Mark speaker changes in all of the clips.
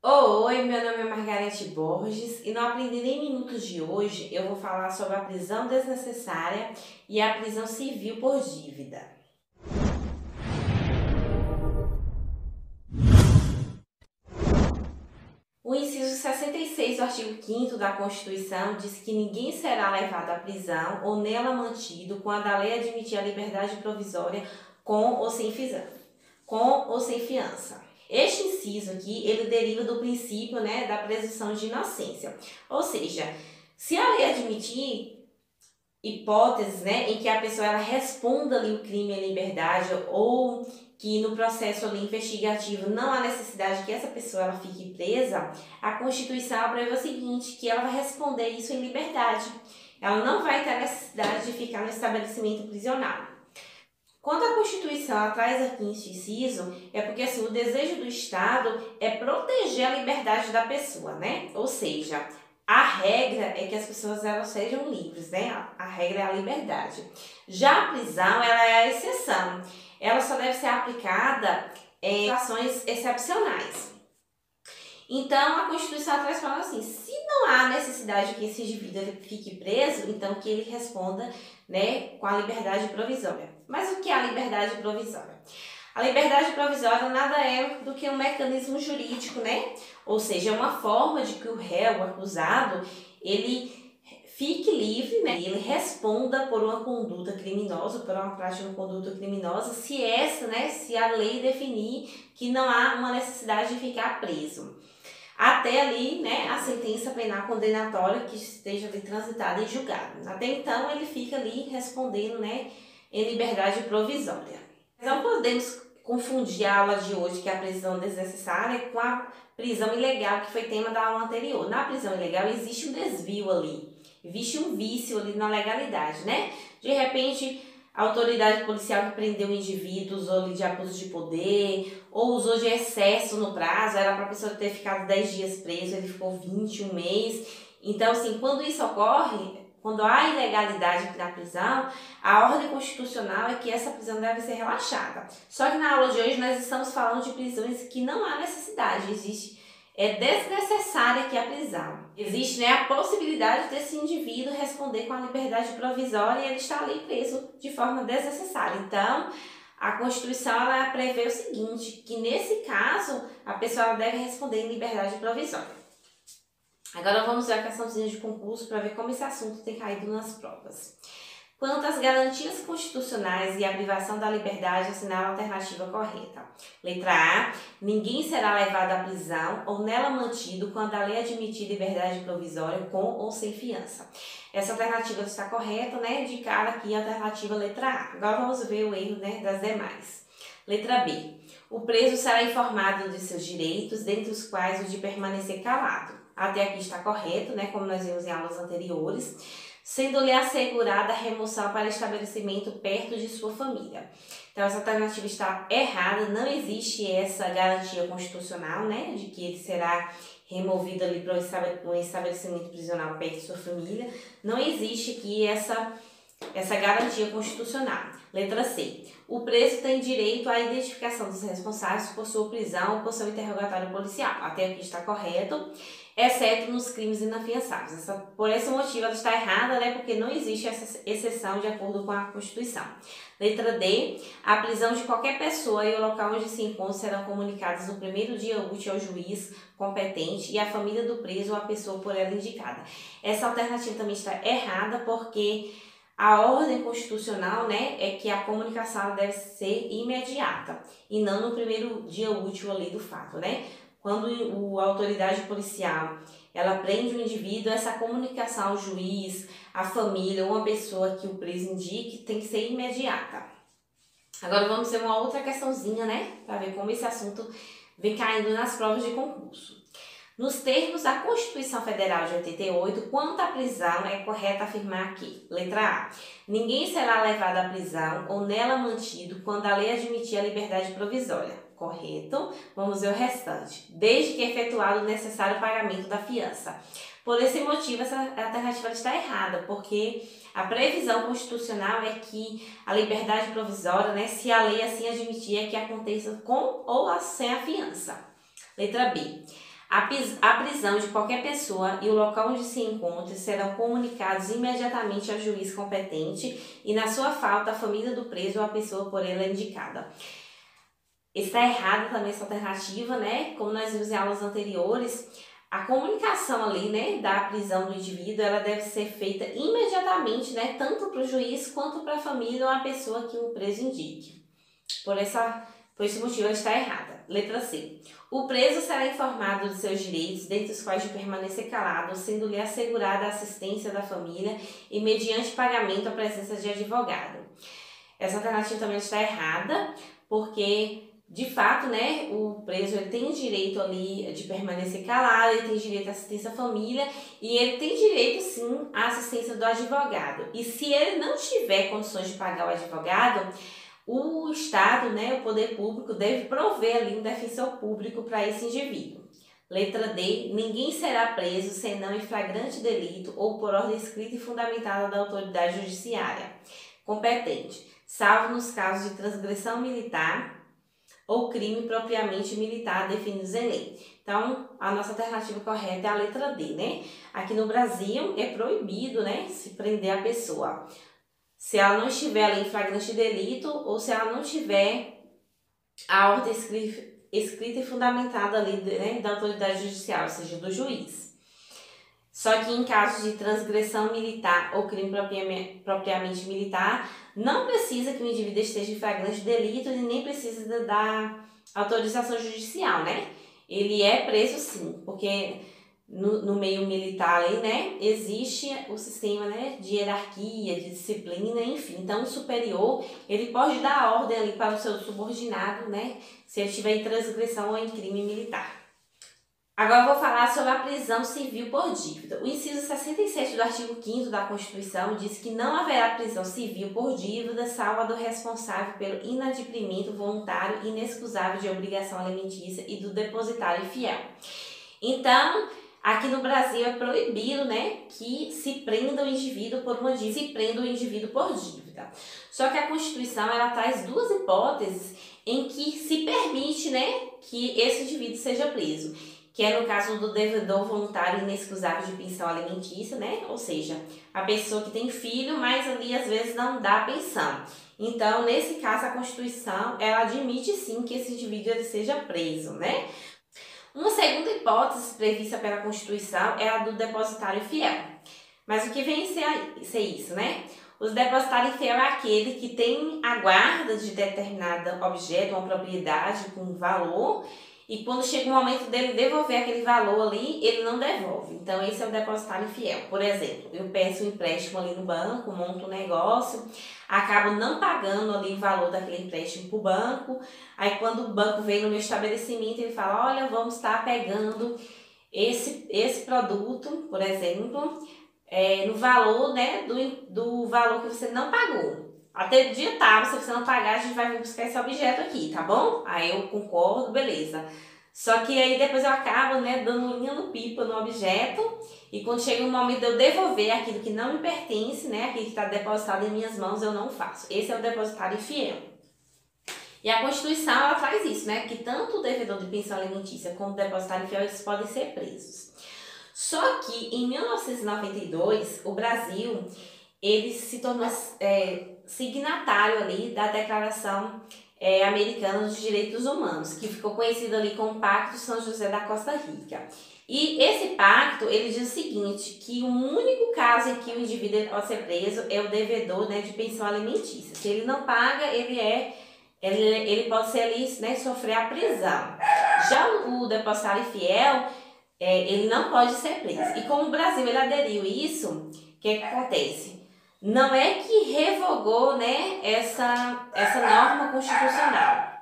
Speaker 1: Oi, meu nome é Margarete Borges e no Aprender em Minutos de hoje eu vou falar sobre a prisão desnecessária e a prisão civil por dívida. O inciso 66 do artigo 5º da Constituição diz que ninguém será levado à prisão ou nela mantido quando a lei admitir a liberdade provisória com ou sem fiança. Este inciso aqui, ele deriva do princípio, da presunção de inocência. Ou seja, se a lei admitir hipóteses, em que a pessoa ela responda ali o crime em liberdade ou que no processo ali investigativo não há necessidade que essa pessoa ela fique presa, a Constituição prevê o seguinte, que ela vai responder isso em liberdade. Ela não vai ter a necessidade de ficar no estabelecimento prisional. Quando a Constituição ela traz aqui este inciso, é porque assim, o desejo do Estado é proteger a liberdade da pessoa, né? Ou seja, a regra é que as pessoas elas sejam livres, né? A regra é a liberdade. Já a prisão, ela é a exceção. Ela só deve ser aplicada em situações excepcionais. Então, a Constituição traz falando assim, se não há necessidade que esse indivíduo fique preso, então que ele responda, com a liberdade provisória. Mas o que é a liberdade provisória? A liberdade provisória nada é do que um mecanismo jurídico, Ou seja, é uma forma de que o réu, o acusado, ele fique livre, e ele responda por uma conduta criminosa, por uma prática de uma conduta criminosa, se a lei definir que não há uma necessidade de ficar preso. Até ali, a sentença penal condenatória que esteja ali transitada em julgado. Até então, ele fica ali respondendo, em liberdade provisória. Não podemos confundir a aula de hoje, que é a prisão desnecessária, com a prisão ilegal, que foi tema da aula anterior. Na prisão ilegal, existe um desvio ali, existe um vício ali na legalidade, De repente, a autoridade policial que prendeu o indivíduo usou ali de abuso de poder ou usou de excesso no prazo, era para a pessoa ter ficado 10 dias preso, ele ficou 20, um mês. Então, assim, quando isso ocorre, quando há ilegalidade na prisão, a ordem constitucional é que essa prisão deve ser relaxada. Só que na aula de hoje nós estamos falando de prisões que não há necessidade, é desnecessária aqui a prisão. Existe a possibilidade desse indivíduo responder com a liberdade provisória e ele está ali preso de forma desnecessária. Então, a Constituição ela prevê o seguinte, que nesse caso a pessoa deve responder em liberdade provisória. Agora vamos ver a questãozinha de concurso para ver como esse assunto tem caído nas provas. Quanto às garantias constitucionais e a privação da liberdade, assinala a alternativa correta. Letra A. Ninguém será levado à prisão ou nela mantido quando a lei admitir liberdade provisória com ou sem fiança. Essa alternativa está correta, Indicada aqui a alternativa letra A. Agora vamos ver o erro, das demais. Letra B. O preso será informado de seus direitos, dentre os quais o de permanecer calado. Até aqui está correto, como nós vimos em aulas anteriores, sendo-lhe assegurada a remoção para estabelecimento perto de sua família. Então, essa alternativa está errada, não existe essa garantia constitucional, de que ele será removido ali para um estabelecimento prisional perto de sua família. Não existe aqui essa garantia constitucional. Letra C. O preso tem direito à identificação dos responsáveis por sua prisão ou por seu interrogatório policial. Até aqui está correto, exceto nos crimes inafiançáveis. Por esse motivo ela está errada, porque não existe essa exceção de acordo com a Constituição. Letra D. A prisão de qualquer pessoa e o local onde se encontra serão comunicados no primeiro dia útil ao juiz competente e à família do preso ou à pessoa por ela indicada. Essa alternativa também está errada porque a ordem constitucional, é que a comunicação deve ser imediata e não no primeiro dia útil ali do fato, Quando a autoridade policial, ela prende o indivíduo, essa comunicação ao juiz, à família ou uma pessoa que o preso indique tem que ser imediata. Agora vamos ver uma outra questãozinha, para ver como esse assunto vem caindo nas provas de concurso. Nos termos da Constituição Federal de 88, quanto à prisão, é correto afirmar que, letra A, ninguém será levado à prisão ou nela mantido quando a lei admitir a liberdade provisória. Correto? Vamos ver o restante. Desde que efetuado o necessário pagamento da fiança. Por esse motivo, essa alternativa está errada, porque a previsão constitucional é que a liberdade provisória, se a lei assim admitir, é que aconteça com ou sem a fiança. Letra B. A prisão de qualquer pessoa e o local onde se encontre serão comunicados imediatamente ao juiz competente e, na sua falta, a família do preso ou a pessoa por ele indicada. Está errada também essa alternativa, né? Como nós vimos em aulas anteriores, a comunicação ali, né, da prisão do indivíduo, ela deve ser feita imediatamente, né, tanto para o juiz quanto para a família ou a pessoa que o preso indique. Por esse motivo, ela está errada. Letra C. O preso será informado de seus direitos, dentre os quais de permanecer calado, sendo-lhe assegurada a assistência da família e mediante pagamento a presença de advogado. Essa alternativa também está errada, porque de fato, né, o preso ele tem direito ali de permanecer calado, ele tem direito à assistência à família e ele tem direito sim à assistência do advogado. E se ele não tiver condições de pagar o advogado, o Estado, né, o poder público, deve prover ali um defensor público para esse indivíduo. Letra D. Ninguém será preso senão em flagrante delito ou por ordem escrita e fundamentada da autoridade judiciária competente, salvo nos casos de transgressão militar ou crime propriamente militar definidos em lei. Então, a nossa alternativa correta é a letra D, né? Aqui no Brasil é proibido, né, se prender a pessoa se ela não estiver ali em flagrante delito ou se ela não tiver a ordem escrita e fundamentada ali, né, da autoridade judicial, ou seja, do juiz. Só que em casos de transgressão militar ou crime propriamente militar, não precisa que o indivíduo esteja em flagrante delito e nem precisa da autorização judicial, né? Ele é preso sim, porque no meio militar aí, né, existe o sistema, né, de hierarquia, de disciplina, enfim. Então, o superior, ele pode dar ordem ali para o seu subordinado, né, se ele estiver em transgressão ou em crime militar. Agora eu vou falar sobre a prisão civil por dívida. O inciso 67 do artigo 5º da Constituição diz que não haverá prisão civil por dívida, salvo a do responsável pelo inadimplemento voluntário e inexcusável de obrigação alimentícia e do depositário fiel. Então, aqui no Brasil é proibido, né, que se prenda o indivíduo por uma dívida, se prenda o indivíduo por dívida. Só que a Constituição, ela traz duas hipóteses em que se permite, né, que esse indivíduo seja preso, que é no caso do devedor voluntário inexcusável de pensão alimentícia, né, ou seja, a pessoa que tem filho, mas ali às vezes não dá pensão. Então, nesse caso, a Constituição, ela admite sim que esse indivíduo ele seja preso, né. Uma segunda hipótese prevista pela Constituição é a do depositário fiel. Mas o que vem ser isso, né? O depositário fiel é aquele que tem a guarda de determinado objeto, uma propriedade com valor, e quando chega o momento dele devolver aquele valor ali, ele não devolve. Então, esse é o depositário fiel. Por exemplo, eu peço um empréstimo ali no banco, monto um negócio, acabo não pagando ali o valor daquele empréstimo para o banco. Aí, quando o banco vem no meu estabelecimento, ele fala, olha, vamos estar pegando esse produto, por exemplo, no valor, né, do valor que você não pagou. Até o dia tal, se você não pagar, a gente vai vir buscar esse objeto aqui, tá bom? Aí eu concordo, beleza. Só que aí depois eu acabo, né, dando linha no pipa no objeto e quando chega o momento de eu devolver aquilo que não me pertence, né, aquilo que está depositado em minhas mãos, eu não faço. Esse é o depositário infiel. E a Constituição, ela traz isso, né, que tanto o devedor de pensão alimentícia como o depositário infiel, eles podem ser presos. Só que em 1992, o Brasil, ele se tornou signatário ali da Declaração Americana dos Direitos Humanos, que ficou conhecido ali como Pacto São José da Costa Rica. E esse pacto, ele diz o seguinte, que o único caso em que o indivíduo pode ser preso é o devedor, né, de pensão alimentícia. Se ele não paga, ele pode ser ali, né, sofrer a prisão. Já o depositário fiel, ele não pode ser preso. E como o Brasil ele aderiu isso, o que acontece? Não é que revogou, né, essa norma constitucional.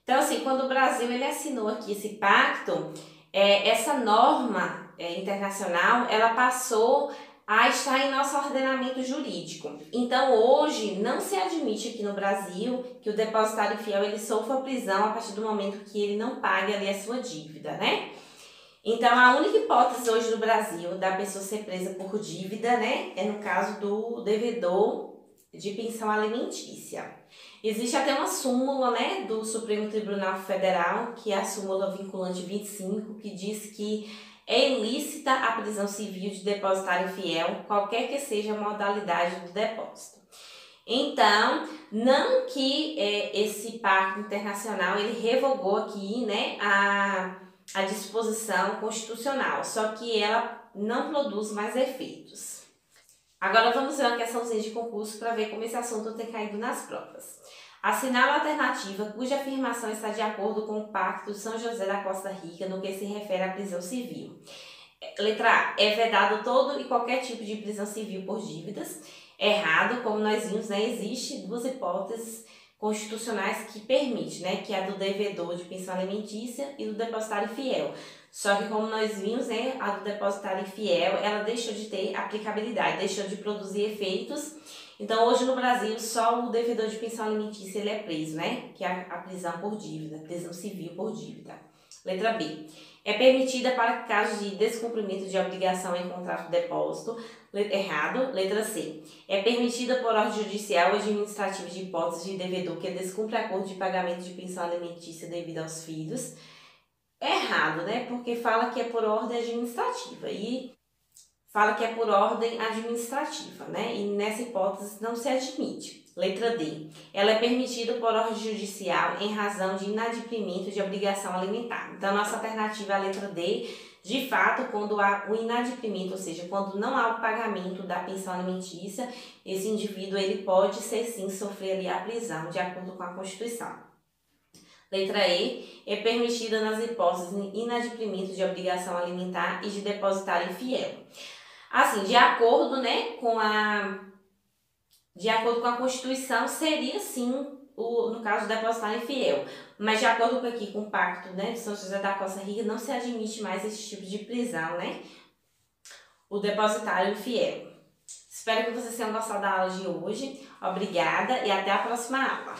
Speaker 1: Então, assim, quando o Brasil ele assinou aqui esse pacto, essa norma internacional, ela passou a estar em nosso ordenamento jurídico. Então, hoje, não se admite aqui no Brasil que o depositário fiel ele sofra prisão a partir do momento que ele não pague ali a sua dívida, né? Então, a única hipótese hoje no Brasil da pessoa ser presa por dívida, né, é no caso do devedor de pensão alimentícia. Existe até uma súmula, né, do Supremo Tribunal Federal, que é a súmula vinculante 25, que diz que é ilícita a prisão civil de depositário fiel, qualquer que seja a modalidade do depósito. Então, não que esse pacto internacional ele revogou aqui, né, a disposição constitucional, só que ela não produz mais efeitos. Agora vamos ver uma questãozinha de concurso para ver como esse assunto tem caído nas provas. Assinala a alternativa cuja afirmação está de acordo com o Pacto de São José da Costa Rica no que se refere à prisão civil. Letra A. É vedado todo e qualquer tipo de prisão civil por dívidas. Errado, como nós vimos, né, existe duas hipóteses constitucionais que permitem, né, que é a do devedor de pensão alimentícia e do depositário fiel. Só que como nós vimos, né, a do depositário fiel, ela deixou de ter aplicabilidade, deixou de produzir efeitos. Então, hoje no Brasil, só o devedor de pensão alimentícia ele é preso, né, que é a prisão por dívida, prisão civil por dívida. Letra B. É permitida para casos de descumprimento de obrigação em contrato de depósito. Errado. Letra C. É permitida por ordem judicial ou administrativa de hipótese de devedor que descumpre acordo de pagamento de pensão alimentícia devido aos filhos. Errado, né? Porque fala que é por ordem administrativa e fala que é por ordem administrativa, né? E nessa hipótese não se admite. Letra D. Ela é permitida por ordem judicial em razão de inadimplimento de obrigação alimentar. Então, nossa alternativa é a letra D. De fato, quando há o inadimplimento, ou seja, quando não há o pagamento da pensão alimentícia, esse indivíduo ele pode ser sim sofrer ali a prisão, de acordo com a Constituição. Letra E. É permitida nas hipóteses de inadimplimento de obrigação alimentar e de depositário infiel. Assim, de acordo, né, com a Constituição, seria sim, no caso, o depositário infiel. Mas de acordo aqui com o Pacto, né, de São José da Costa Rica, não se admite mais esse tipo de prisão, né? O depositário infiel. Espero que vocês tenham gostado da aula de hoje. Obrigada e até a próxima aula.